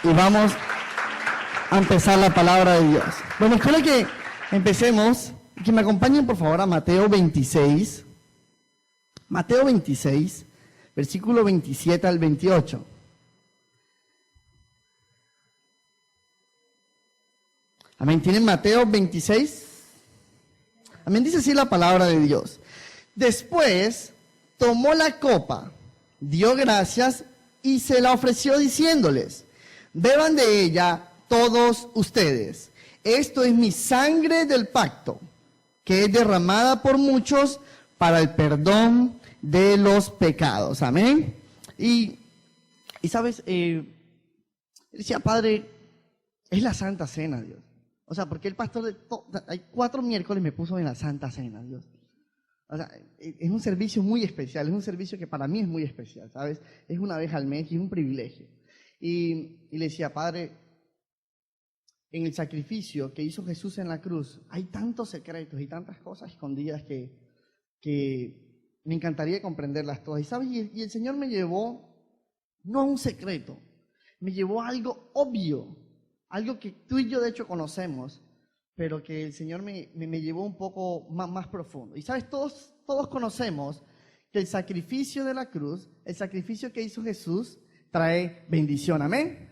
y vamos a empezar la palabra de Dios. Bueno, espero que empecemos, que me acompañen por favor a Mateo 26. Mateo 26, versículo 27 al 28. Amén. ¿Tienen Mateo 26? Amén. Dice así la palabra de Dios. Después tomó la copa, dio gracias y se la ofreció diciéndoles: beban de ella todos ustedes. Esto es mi sangre del pacto, que es derramada por muchos para el perdón de los pecados. Amén. Y sabes, decía, Padre, es la Santa Cena, Dios. O sea, porque el pastor, hay 4 miércoles me puso en la Santa Cena, Dios. O sea, es un servicio muy especial, es un servicio que para mí es muy especial, ¿sabes? Es una vez al mes y es un privilegio. Y le decía, Padre, en el sacrificio que hizo Jesús en la cruz, hay tantos secretos y tantas cosas escondidas que me encantaría comprenderlas todas. Y ¿sabes? Y el Señor me llevó, no a un secreto, me llevó a algo obvio, algo que tú y yo de hecho conocemos, pero que el Señor me llevó un poco más profundo. Y sabes, todos conocemos que el sacrificio de la cruz, el sacrificio que hizo Jesús, trae bendición. Amén.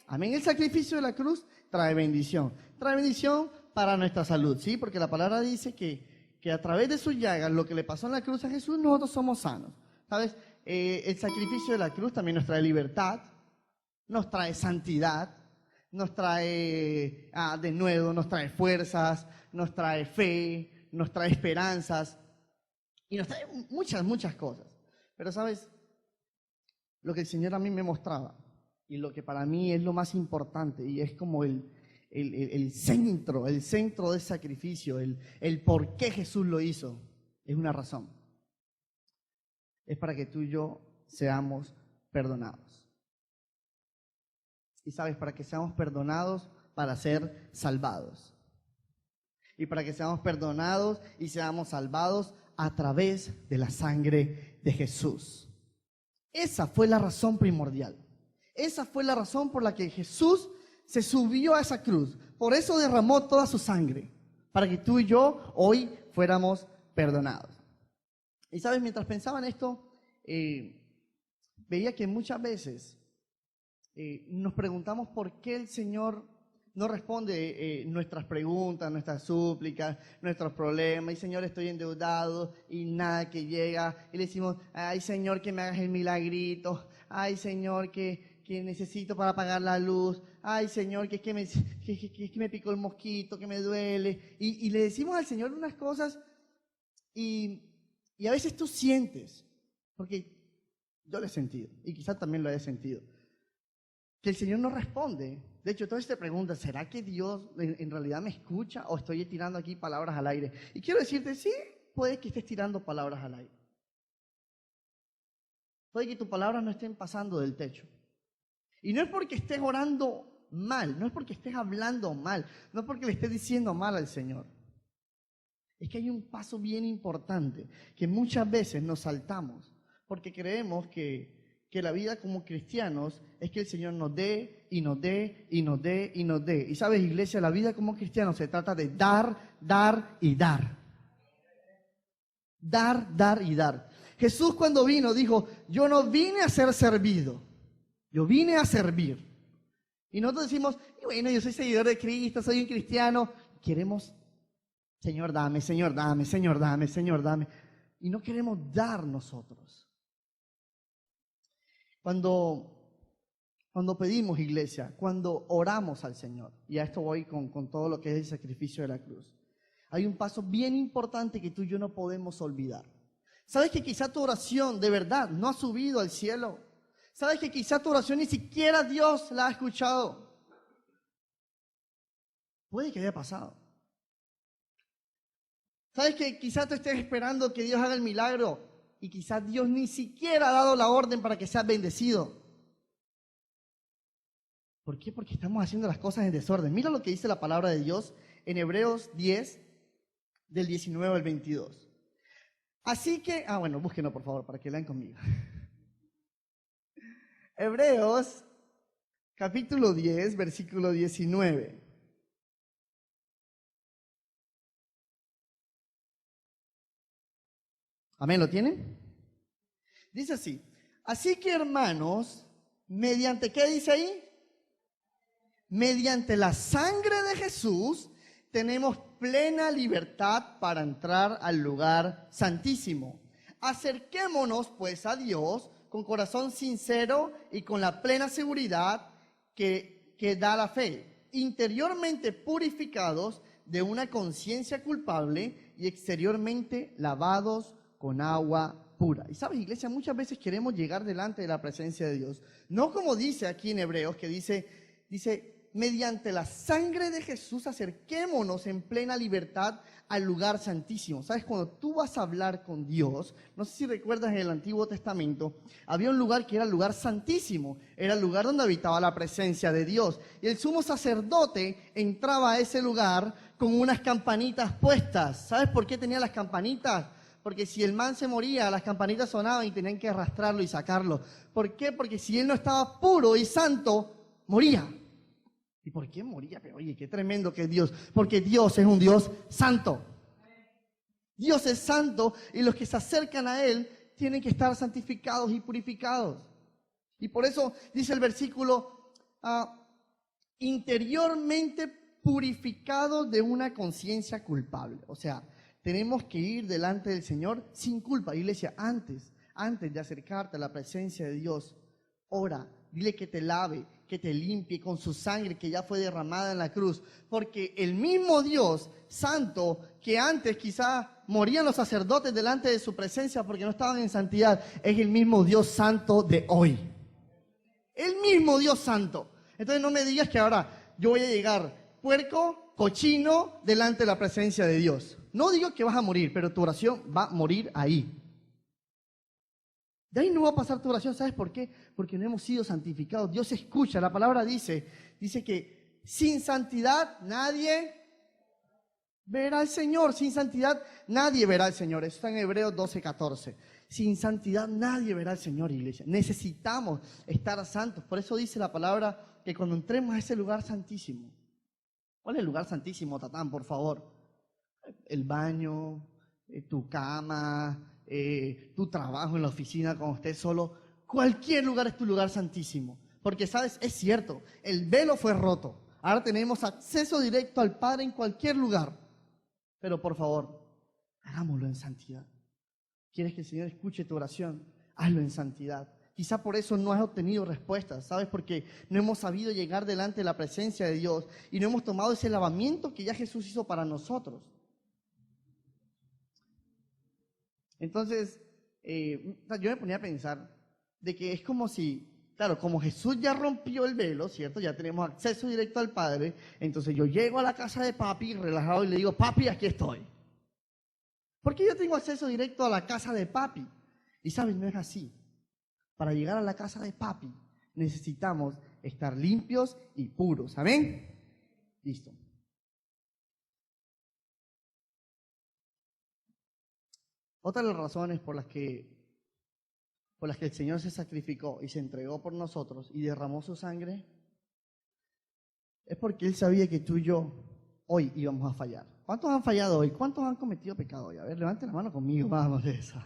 Amén. El sacrificio de la cruz trae bendición. Trae bendición para nuestra salud, ¿sí? Porque la palabra dice que a través de sus llagas, lo que le pasó en la cruz a Jesús, nosotros somos sanos. ¿Sabes? El sacrificio de la cruz también nos trae libertad, nos trae santidad, nos trae denuedo, nos trae fuerzas, nos trae fe, nos trae esperanzas y nos trae muchas cosas. Pero ¿sabes? Lo que el Señor a mí me mostraba y lo que para mí es lo más importante y es como el centro del sacrificio, el por qué Jesús lo hizo, es una razón. Es para que tú y yo seamos perdonados. Y sabes, para que seamos perdonados, para ser salvados. Y para que seamos perdonados y seamos salvados a través de la sangre de Jesús. Esa fue la razón primordial. Esa fue la razón por la que Jesús se subió a esa cruz. Por eso derramó toda su sangre. Para que tú y yo hoy fuéramos perdonados. Y sabes, mientras pensaba en esto, veía que muchas veces nos preguntamos por qué el Señor no responde nuestras preguntas, nuestras súplicas, nuestros problemas. Y Señor, estoy endeudado y nada que llega. Y le decimos, ay Señor, que me hagas el milagrito. Ay Señor, que necesito para pagar la luz. Ay Señor, que me picó el mosquito, que me duele. Y le decimos al Señor unas cosas y a veces tú sientes, porque yo lo he sentido y quizás también lo he sentido, que el Señor no responde. De hecho, entonces te preguntas, ¿será que Dios en realidad me escucha o estoy tirando aquí palabras al aire? Y quiero decirte, sí, puede que estés tirando palabras al aire. Puede que tus palabras no estén pasando del techo. Y no es porque estés orando mal, no es porque estés hablando mal, no es porque le estés diciendo mal al Señor. Es que hay un paso bien importante que muchas veces nos saltamos porque creemos que la vida como cristianos es que el Señor nos dé y nos dé y nos dé y nos dé. Y sabes, iglesia, la vida como cristianos se trata de dar, dar y dar. Dar, dar y dar. Jesús cuando vino dijo, yo no vine a ser servido, yo vine a servir. Y nosotros decimos, bueno, yo soy seguidor de Cristo, soy un cristiano. Queremos, Señor, dame, Señor, dame, Señor, dame, Señor, dame. Y no queremos dar nosotros. Cuando pedimos, iglesia, cuando oramos al Señor, y a esto voy con todo lo que es el sacrificio de la cruz, hay un paso bien importante que tú y yo no podemos olvidar. ¿Sabes que quizá tu oración de verdad no ha subido al cielo? ¿Sabes que quizá tu oración ni siquiera Dios la ha escuchado? Puede que haya pasado. ¿Sabes que quizá tú estés esperando que Dios haga el milagro y quizá Dios ni siquiera ha dado la orden para que seas bendecido? ¿Por qué? Porque estamos haciendo las cosas en desorden. Mira lo que dice la palabra de Dios en Hebreos 10, del 19 al 22. Así que, bueno, búsquenlo por favor para que lean conmigo. Hebreos capítulo 10, versículo 19. Amén, ¿lo tienen? Dice así: así que, hermanos, ¿mediante qué dice ahí? Mediante la sangre de Jesús tenemos plena libertad para entrar al lugar santísimo. Acerquémonos pues a Dios con corazón sincero y con la plena seguridad que da la fe, interiormente purificados de una conciencia culpable y exteriormente lavados con agua pura. Y sabes, iglesia, muchas veces queremos llegar delante de la presencia de Dios, no como dice aquí en Hebreos, que dice, mediante la sangre de Jesús acerquémonos en plena libertad al lugar santísimo. ¿Sabes? Cuando tú vas a hablar con Dios, no sé si recuerdas en el Antiguo Testamento, había un lugar que era el lugar santísimo, era el lugar donde habitaba la presencia de Dios. Y el sumo sacerdote entraba a ese lugar con unas campanitas puestas. ¿Sabes por qué tenía las campanitas? Porque si el man se moría, las campanitas sonaban y tenían que arrastrarlo y sacarlo. ¿Por qué? Porque si él no estaba puro y santo, moría. ¿Y por qué moría? Pero oye, qué tremendo que es Dios. Porque Dios es un Dios santo. Dios es santo y los que se acercan a Él tienen que estar santificados y purificados. Y por eso dice el versículo, interiormente purificados de una conciencia culpable. O sea, tenemos que ir delante del Señor sin culpa. Iglesia, antes de acercarte a la presencia de Dios, ora, dile que te lave, que te limpie con su sangre que ya fue derramada en la cruz. Porque el mismo Dios santo que antes quizá morían los sacerdotes delante de su presencia porque no estaban en santidad, es el mismo Dios santo de hoy. El mismo Dios santo. Entonces no me digas que ahora yo voy a llegar puerco, cochino, delante de la presencia de Dios. No digo que vas a morir, pero tu oración va a morir ahí. De ahí no va a pasar tu oración, ¿sabes por qué? Porque no hemos sido santificados. Dios escucha, la palabra dice que sin santidad nadie verá al Señor. Sin santidad nadie verá al Señor. Eso está en Hebreos 12:14. Sin santidad nadie verá al Señor, iglesia. Necesitamos estar santos. Por eso dice la palabra que cuando entremos a ese lugar santísimo. ¿Cuál es el lugar santísimo, Tatán, por favor? El baño, tu cama, tu trabajo en la oficina cuando estés solo. Cualquier lugar es tu lugar santísimo. Porque, ¿sabes? Es cierto, el velo fue roto. Ahora tenemos acceso directo al Padre en cualquier lugar. Pero por favor, hagámoslo en santidad. ¿Quieres que el Señor escuche tu oración? Hazlo en santidad. Quizá por eso no has obtenido respuestas, ¿sabes? Porque no hemos sabido llegar delante de la presencia de Dios y no hemos tomado ese lavamiento que ya Jesús hizo para nosotros. Entonces, yo me ponía a pensar de que es como si, claro, como Jesús ya rompió el velo, ¿cierto? Ya tenemos acceso directo al Padre, entonces yo llego a la casa de papi relajado y le digo, papi, aquí estoy. Porque yo tengo acceso directo a la casa de papi. Y sabes, no es así. Para llegar a la casa de papi necesitamos estar limpios y puros. ¿Amén? Listo. Otra de las razones por las que el Señor se sacrificó y se entregó por nosotros y derramó su sangre es porque Él sabía que tú y yo hoy íbamos a fallar. ¿Cuántos han fallado hoy? ¿Cuántos han cometido pecado hoy? A ver, levanten la mano conmigo, vamos, eso.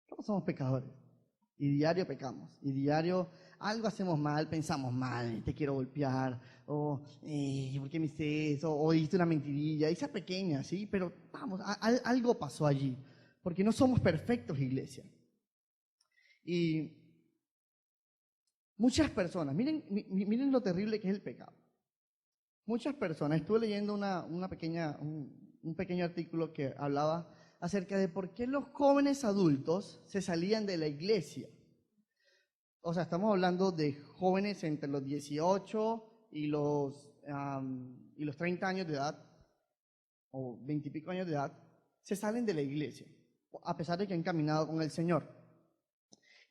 Todos somos pecadores. Y diario pecamos. Y diario algo hacemos mal, pensamos mal, te quiero golpear, o ¿por qué me hiciste eso? O dijiste una mentirilla, esa pequeña, ¿sí? Pero vamos, algo pasó allí. Porque no somos perfectos, iglesia. Y muchas personas, miren lo terrible que es el pecado. Muchas personas, estuve leyendo un pequeño artículo que hablaba acerca de por qué los jóvenes adultos se salían de la iglesia. O sea, estamos hablando de jóvenes entre los 18 y los 30 años de edad, o 20 y pico años de edad, se salen de la iglesia, a pesar de que han caminado con el Señor.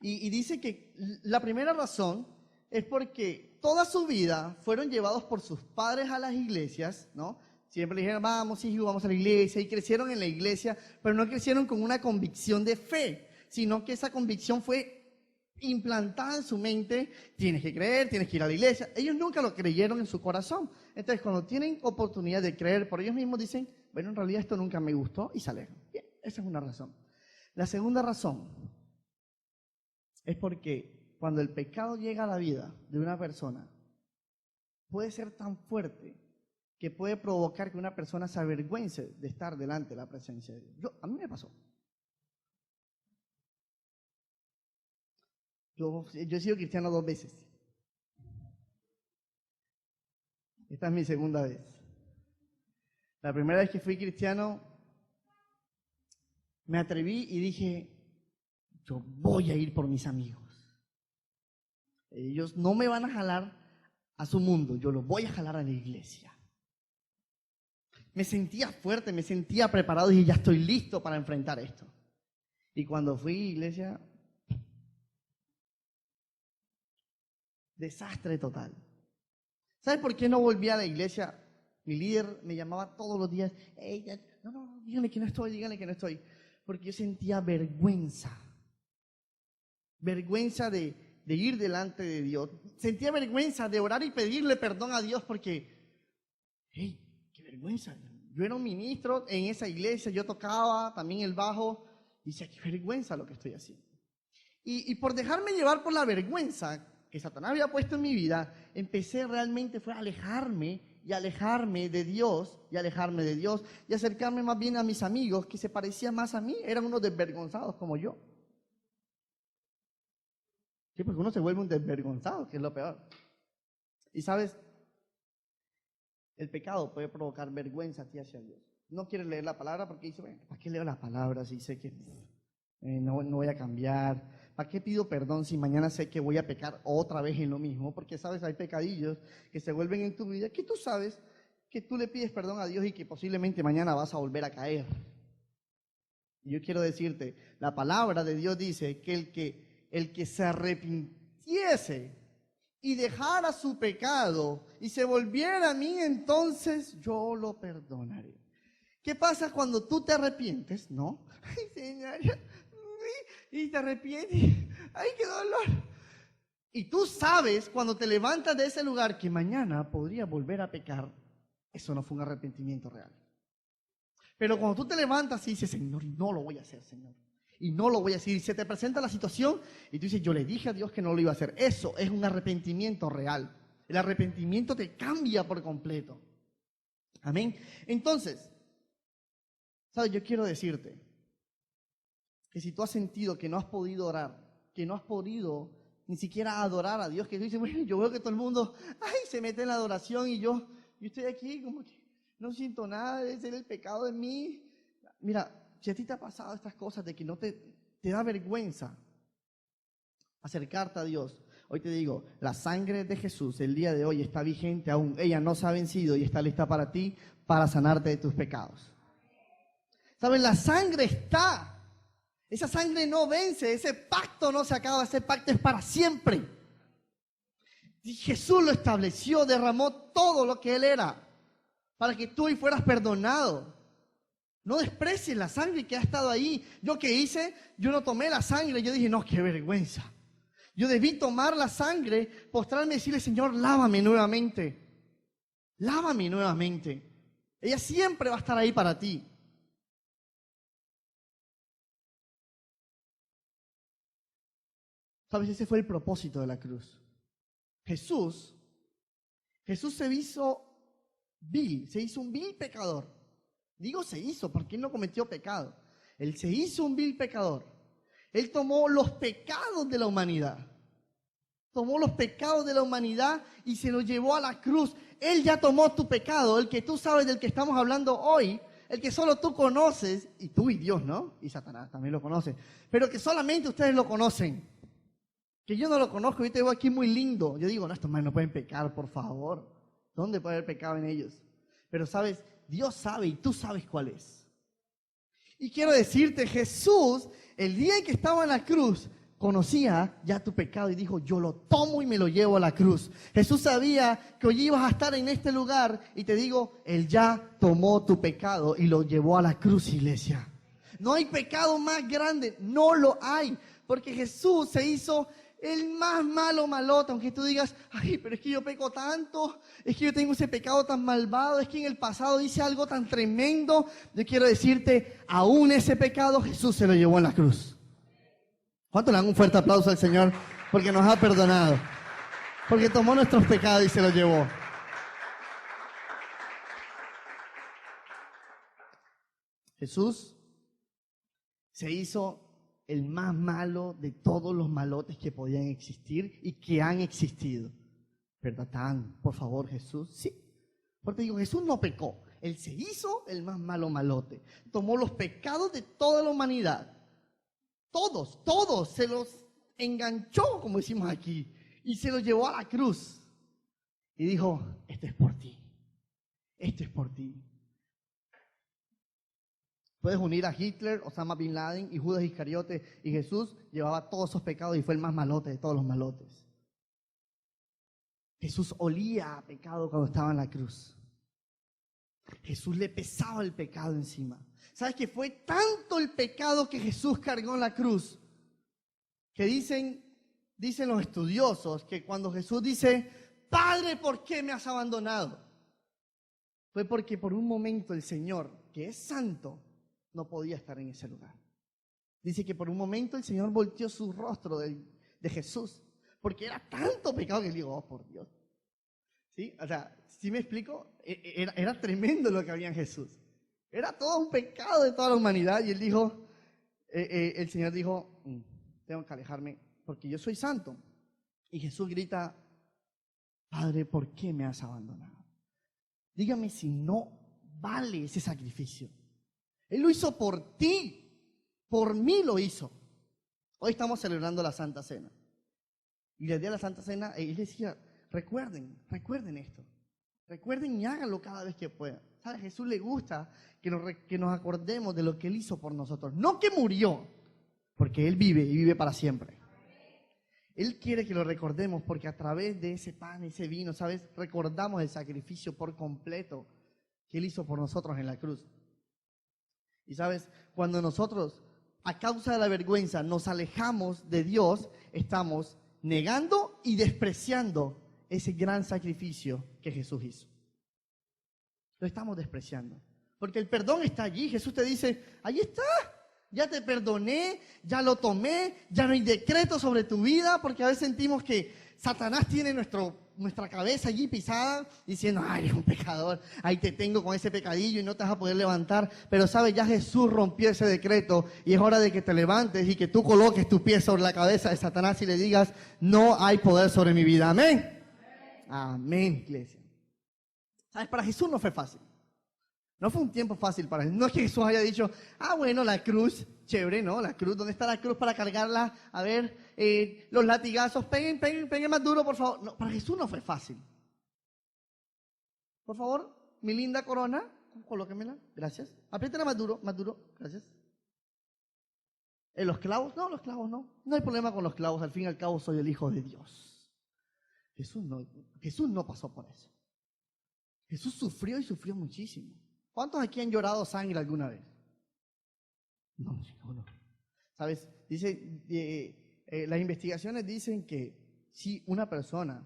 Y dice que la primera razón es porque toda su vida fueron llevados por sus padres a las iglesias, ¿no? Siempre le dijeron, vamos, hijo, vamos a la iglesia, y crecieron en la iglesia, pero no crecieron con una convicción de fe, sino que esa convicción fue implantada en su mente, tienes que creer, tienes que ir a la iglesia. Ellos nunca lo creyeron en su corazón. Entonces, cuando tienen oportunidad de creer por ellos mismos, dicen, bueno, en realidad esto nunca me gustó y se alejan. Bien, esa es una razón. La segunda razón es porque cuando el pecado llega a la vida de una persona, puede ser tan fuerte que puede provocar que una persona se avergüence de estar delante de la presencia de Dios. A mí me pasó. Yo he sido cristiano 2 veces. Esta es mi segunda vez. La primera vez que fui cristiano, me atreví y dije, yo voy a ir por mis amigos. Ellos no me van a jalar a su mundo, yo los voy a jalar a la iglesia. Me sentía fuerte, me sentía preparado y dije, ya estoy listo para enfrentar esto. Y cuando fui a la iglesia, desastre total. ¿Sabes por qué no volví a la iglesia? Mi líder me llamaba todos los días, hey, no, díganle que no estoy. Porque yo sentía vergüenza. Vergüenza de ir delante de Dios. Sentía vergüenza de orar y pedirle perdón a Dios porque, hey, qué vergüenza. Yo era un ministro en esa iglesia, yo tocaba también el bajo y decía, qué vergüenza lo que estoy haciendo. Y por dejarme llevar por la vergüenza que Satanás había puesto en mi vida, empecé realmente fue a alejarme de Dios y acercarme más bien a mis amigos que se parecían más a mí, eran unos desvergonzados como yo. Sí, porque uno se vuelve un desvergonzado, que es lo peor. Y sabes, el pecado puede provocar vergüenza a ti hacia Dios. No quieres leer la palabra porque dice, bueno, ¿para qué leo la palabra si sé que no voy a cambiar? ¿Para qué pido perdón si mañana sé que voy a pecar otra vez en lo mismo? Porque sabes, hay pecadillos que se vuelven en tu vida que tú sabes que tú le pides perdón a Dios y que posiblemente mañana vas a volver a caer. Y yo quiero decirte, la palabra de Dios dice que el que se arrepintiese y dejara su pecado y se volviera a mí, entonces yo lo perdonaré. ¿Qué pasa cuando tú te arrepientes? ¿No? Ay, Señor, y te arrepientes. ¡Ay, qué dolor! Y tú sabes cuando te levantas de ese lugar que mañana podría volver a pecar. Eso no fue un arrepentimiento real. Pero cuando tú te levantas y dices, Señor, no lo voy a hacer, Señor. Y no lo voy a decir. Y se te presenta la situación y tú dices, yo le dije a Dios que no lo iba a hacer. Eso es un arrepentimiento real. El arrepentimiento te cambia por completo. Amén. Entonces, ¿sabes? Yo quiero decirte que si tú has sentido que no has podido orar, que no has podido ni siquiera adorar a Dios, que tú dices, bueno, yo veo que todo el mundo, se mete en la adoración y yo estoy aquí como que no siento nada, debe ser el pecado de mí. Mira, si a ti te ha pasado estas cosas de que no te da vergüenza acercarte a Dios, hoy te digo, la sangre de Jesús el día de hoy está vigente aún. Ella no se ha vencido y está lista para ti, para sanarte de tus pecados. ¿Sabes? La sangre está. Esa sangre no vence, ese pacto no se acaba, ese pacto es para siempre. Y Jesús lo estableció, derramó todo lo que Él era, para que tú hoy fueras perdonado. No desprecies la sangre que ha estado ahí. ¿Yo qué hice? Yo no tomé la sangre, yo dije, no, qué vergüenza. Yo debí tomar la sangre, postrarme y decirle, Señor, lávame nuevamente. Lávame nuevamente. Ella siempre va a estar ahí para ti. ¿Sabes? Ese fue el propósito de la cruz. Jesús se hizo vil, se hizo un vil pecador. Digo se hizo porque Él no cometió pecado. Él se hizo un vil pecador. Él tomó los pecados de la humanidad. Tomó los pecados de la humanidad y se los llevó a la cruz. Él ya tomó tu pecado, el que tú sabes del que estamos hablando hoy, el que solo tú conoces, y tú y Dios, ¿no? Y Satanás también lo conoce, pero que solamente ustedes lo conocen. Que yo no lo conozco, yo te veo aquí muy lindo. Yo digo, no, estos manes no pueden pecar, por favor. ¿Dónde puede haber pecado en ellos? Pero sabes, Dios sabe y tú sabes cuál es. Y quiero decirte, Jesús, el día en que estaba en la cruz, conocía ya tu pecado y dijo, yo lo tomo y me lo llevo a la cruz. Jesús sabía que hoy ibas a estar en este lugar y te digo, Él ya tomó tu pecado y lo llevó a la cruz, iglesia. No hay pecado más grande, no lo hay, porque Jesús se hizo el más malo malote, aunque tú digas, ay, pero es que yo peco tanto, es que yo tengo ese pecado tan malvado, es que en el pasado hice algo tan tremendo. Yo quiero decirte, aún ese pecado Jesús se lo llevó en la cruz. ¿Cuánto le dan un fuerte aplauso al Señor? Porque nos ha perdonado, porque tomó nuestros pecados y se los llevó. Jesús se hizo el más malo de todos los malotes que podían existir y que han existido. ¿Verdad, Tan? Por favor, Jesús. Sí. Porque digo, Jesús no pecó. Él se hizo el más malo malote. Tomó los pecados de toda la humanidad. Todos. Se los enganchó, como decimos aquí. Y se los llevó a la cruz. Y dijo, esto es por ti. Esto es por ti. Puedes unir a Hitler, Osama Bin Laden y Judas Iscariote, y Jesús llevaba todos esos pecados y fue el más malote de todos los malotes. Jesús olía a pecado cuando estaba en la cruz. Jesús le pesaba el pecado encima. ¿Sabes que fue tanto el pecado que Jesús cargó en la cruz? Que dicen los estudiosos que cuando Jesús dice, Padre, ¿por qué me has abandonado? Fue porque por un momento el Señor, que es santo, no podía estar en ese lugar. Dice que por un momento el Señor volteó su rostro de Jesús, porque era tanto pecado que él dijo, oh, por Dios. ¿Sí? O sea, ¿sí me explico? Era tremendo lo que había en Jesús. Era todo un pecado de toda la humanidad y él dijo, el Señor dijo, tengo que alejarme porque yo soy santo. Y Jesús grita, Padre, ¿por qué me has abandonado? Dígame si no vale ese sacrificio. Él lo hizo por ti, por mí lo hizo. Hoy estamos celebrando la Santa Cena. Y el día de la Santa Cena, él decía, recuerden esto. Recuerden y háganlo cada vez que puedan. ¿Sabes? A Jesús le gusta que nos acordemos de lo que Él hizo por nosotros. No que murió, porque Él vive y vive para siempre. Él quiere que lo recordemos porque a través de ese pan, ese vino, ¿sabes? Recordamos el sacrificio por completo que Él hizo por nosotros en la cruz. Y sabes, cuando nosotros, a causa de la vergüenza, nos alejamos de Dios, estamos negando y despreciando ese gran sacrificio que Jesús hizo. Lo estamos despreciando. Porque el perdón está allí. Jesús te dice, ahí está, ya te perdoné, ya lo tomé, ya no hay decreto sobre tu vida, porque a veces sentimos que Satanás tiene nuestra cabeza allí pisada, diciendo, ay, eres un pecador, ahí te tengo con ese pecadillo y no te vas a poder levantar. Pero sabes, ya Jesús rompió ese decreto y es hora de que te levantes y que tú coloques tus pies sobre la cabeza de Satanás y le digas, no hay poder sobre mi vida. Amén. Amén, iglesia. ¿Sabes? Para Jesús no fue fácil. No fue un tiempo fácil para él. No es que Jesús haya dicho, bueno, la cruz, chévere, ¿no? La cruz, ¿dónde está la cruz para cargarla? A ver, los latigazos, peguen más duro, por favor. No, para Jesús no fue fácil. Por favor, mi linda corona, colóquemela, gracias. Apriétela más duro, gracias. ¿Los clavos? No, los clavos no. No hay problema con los clavos, al fin y al cabo soy el Hijo de Dios. Jesús no pasó por eso. Jesús sufrió y sufrió muchísimo. ¿Cuántos aquí han llorado sangre alguna vez? No. ¿Sabes? Las investigaciones dicen que si una persona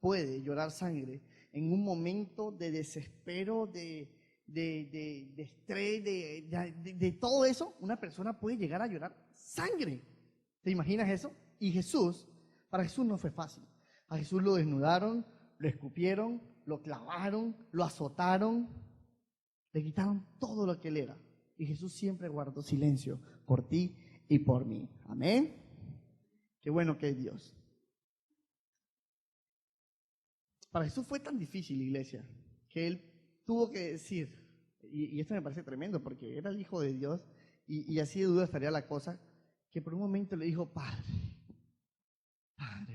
puede llorar sangre en un momento de desespero, de estrés, de todo eso, una persona puede llegar a llorar sangre. ¿Te imaginas eso? Y para Jesús no fue fácil. A Jesús lo desnudaron, lo escupieron, lo clavaron, lo azotaron, le quitaron todo lo que él era. Y Jesús siempre guardó silencio por ti y por mí. Amén. Qué bueno que es Dios. Para Jesús fue tan difícil, iglesia, que él tuvo que decir, y esto me parece tremendo porque era el Hijo de Dios y así de duda estaría la cosa, que por un momento le dijo, Padre,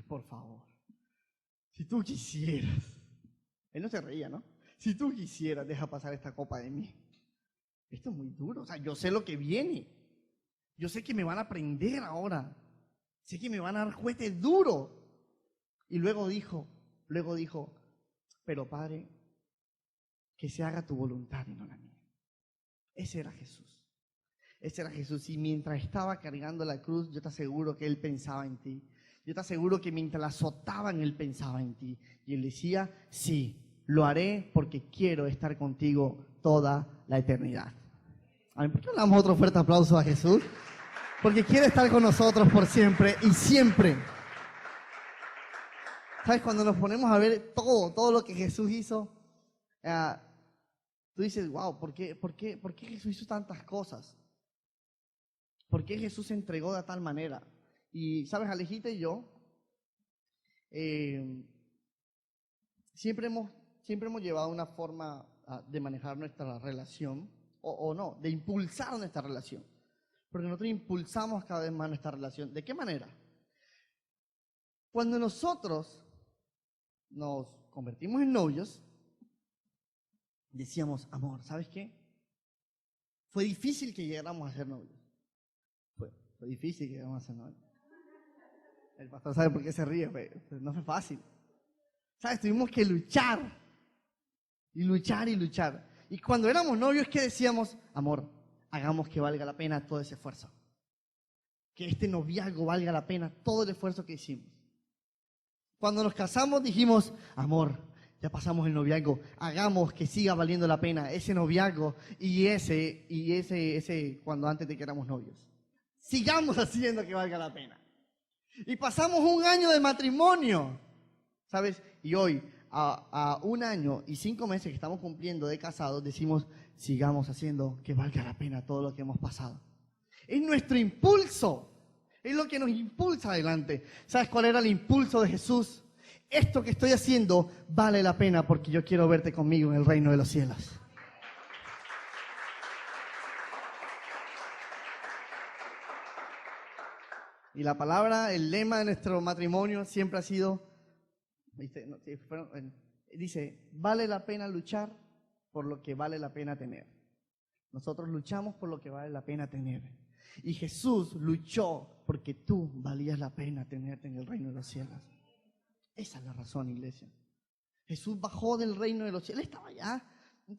por favor, si tú quisieras, él no se reía, ¿no? Si tú quisieras, deja pasar esta copa de mí. Esto es muy duro, o sea, yo sé lo que viene. Yo sé que me van a prender ahora. Sé que me van a dar juguete duro. Y luego dijo, pero Padre, que se haga tu voluntad y no la mía. Ese era Jesús. Ese era Jesús. Y mientras estaba cargando la cruz, yo te aseguro que Él pensaba en ti. Yo te aseguro que mientras la azotaban, Él pensaba en ti. Y Él decía, sí, lo haré porque quiero estar contigo toda la eternidad. Amén. ¿Por qué no le damos otro fuerte aplauso a Jesús? Porque quiere estar con nosotros por siempre y siempre. ¿Sabes? Cuando nos ponemos a ver todo lo que Jesús hizo, tú dices, wow, ¿por qué Jesús hizo tantas cosas? ¿Por qué Jesús se entregó de tal manera? Y, ¿sabes? Alejita y yo siempre hemos llevado una forma de manejar nuestra relación, o no, de impulsar nuestra relación. Porque nosotros impulsamos cada vez más nuestra relación. ¿De qué manera? Cuando nosotros nos convertimos en novios, decíamos, amor, ¿sabes qué? Fue difícil que llegáramos a ser novios. Fue difícil que llegáramos a ser novios. El pastor sabe por qué se ríe, pero no fue fácil. ¿Sabes? Tuvimos que luchar. Y luchar y luchar. Y cuando éramos novios, ¿qué decíamos? Amor, hagamos que valga la pena todo ese esfuerzo. Que este noviazgo valga la pena todo el esfuerzo que hicimos. Cuando nos casamos dijimos, amor, ya pasamos el noviazgo, hagamos que siga valiendo la pena ese noviazgo y ese cuando antes de que éramos novios. Sigamos haciendo que valga la pena. Y pasamos 1 año de matrimonio, ¿sabes? Y hoy, a 1 año y 5 meses que estamos cumpliendo de casados, decimos, sigamos haciendo que valga la pena todo lo que hemos pasado. Es nuestro impulso. Es lo que nos impulsa adelante. ¿Sabes cuál era el impulso de Jesús? Esto que estoy haciendo vale la pena porque yo quiero verte conmigo en el reino de los cielos. Y la palabra, el lema de nuestro matrimonio siempre ha sido, dice, vale la pena luchar por lo que vale la pena tener. Nosotros luchamos por lo que vale la pena tener. Y Jesús luchó porque tú valías la pena tenerte en el reino de los cielos. Esa es la razón, iglesia. Jesús bajó del reino de los cielos. Él estaba allá,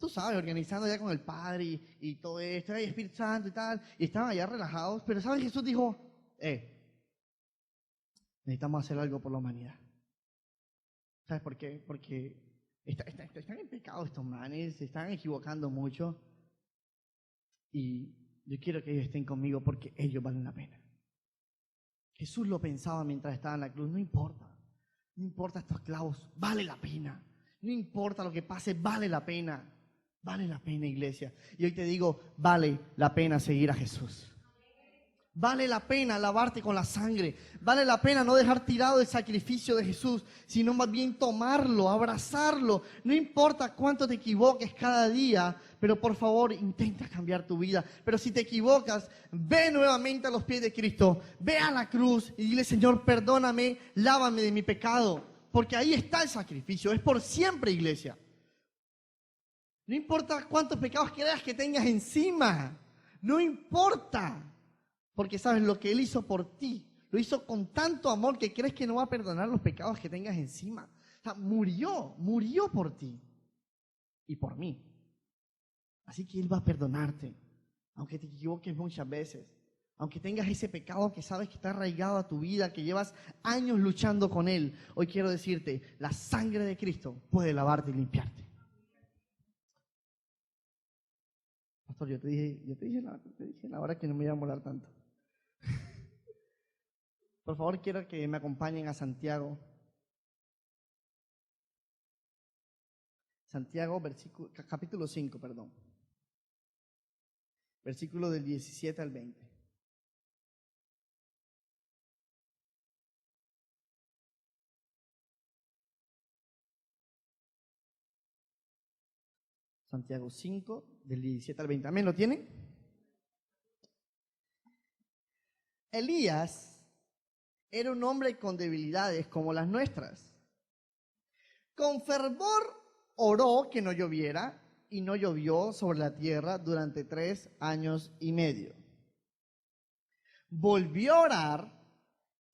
tú sabes, organizando ya con el Padre y todo esto, y Espíritu Santo y tal. Y estaban allá relajados. Pero, ¿sabes? Jesús dijo, necesitamos hacer algo por la humanidad. ¿Sabes por qué? Porque están en pecado estos manes, se están equivocando mucho. Y yo quiero que ellos estén conmigo porque ellos valen la pena. Jesús lo pensaba mientras estaba en la cruz. No importa estos clavos, vale la pena. No importa lo que pase, vale la pena. Vale la pena, iglesia. Y hoy te digo, vale la pena seguir a Jesús. Vale la pena lavarte con la sangre. Vale la pena no dejar tirado el sacrificio de Jesús, sino más bien tomarlo, abrazarlo. No importa cuánto te equivoques cada día, pero por favor intenta cambiar tu vida. Pero si te equivocas, ve nuevamente a los pies de Cristo. Ve a la cruz y dile, Señor, perdóname, lávame de mi pecado. Porque ahí está el sacrificio. Es por siempre, iglesia. No importa cuántos pecados creas que tengas encima. No importa. Porque sabes, lo que Él hizo por ti, lo hizo con tanto amor que crees que no va a perdonar los pecados que tengas encima. O sea, murió por ti y por mí. Así que Él va a perdonarte, aunque te equivoques muchas veces, aunque tengas ese pecado que sabes que está arraigado a tu vida, que llevas años luchando con Él. Hoy quiero decirte, la sangre de Cristo puede lavarte y limpiarte. Pastor, yo te dije la hora que no me iba a molar tanto. Por favor, quiero que me acompañen a Santiago. Santiago, capítulo 5, perdón. Versículo del 17 al 20. Santiago 5, del 17 al 20. ¿Amén? ¿Lo tienen? Elías era un hombre con debilidades como las nuestras. Con fervor oró que no lloviera, y no llovió sobre la tierra durante 3 años y medio. Volvió a orar,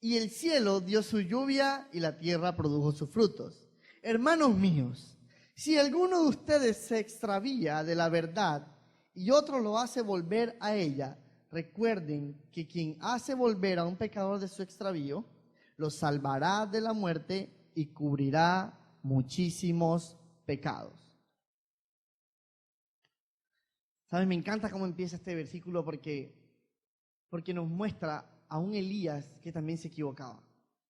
y el cielo dio su lluvia, y la tierra produjo sus frutos. Hermanos míos, si alguno de ustedes se extravía de la verdad, y otro lo hace volver a ella, recuerden que quien hace volver a un pecador de su extravío, lo salvará de la muerte y cubrirá muchísimos pecados. ¿Sabes? Me encanta cómo empieza este versículo porque nos muestra a un Elías que también se equivocaba.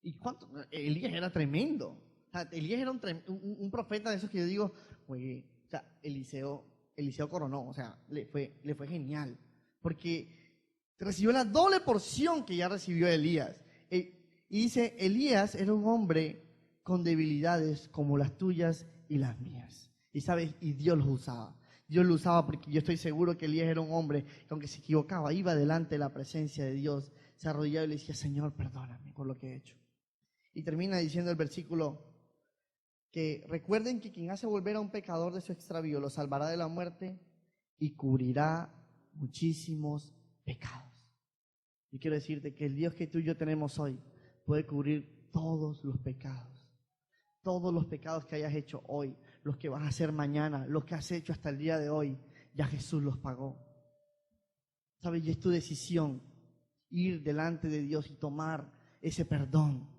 ¿Y cuánto? Elías era tremendo. O sea, Elías era un profeta de esos que yo digo, oye, o sea, Eliseo coronó, o sea, le fue genial. Porque recibió la doble porción que ya recibió Elías. Y dice, Elías era un hombre con debilidades como las tuyas y las mías. Y sabes, y Dios los usaba. Dios lo usaba porque yo estoy seguro que Elías era un hombre que aunque se equivocaba, iba delante de la presencia de Dios, se arrodillaba y le decía, Señor, perdóname por lo que he hecho. Y termina diciendo el versículo que recuerden que quien hace volver a un pecador de su extravío lo salvará de la muerte y cubrirá muchísimos pecados. Y quiero decirte que el Dios que tú y yo tenemos hoy puede cubrir todos los pecados. Todos los pecados que hayas hecho hoy, los que vas a hacer mañana, los que has hecho hasta el día de hoy, ya Jesús los pagó. ¿Sabes? Y es tu decisión ir delante de Dios y tomar ese perdón.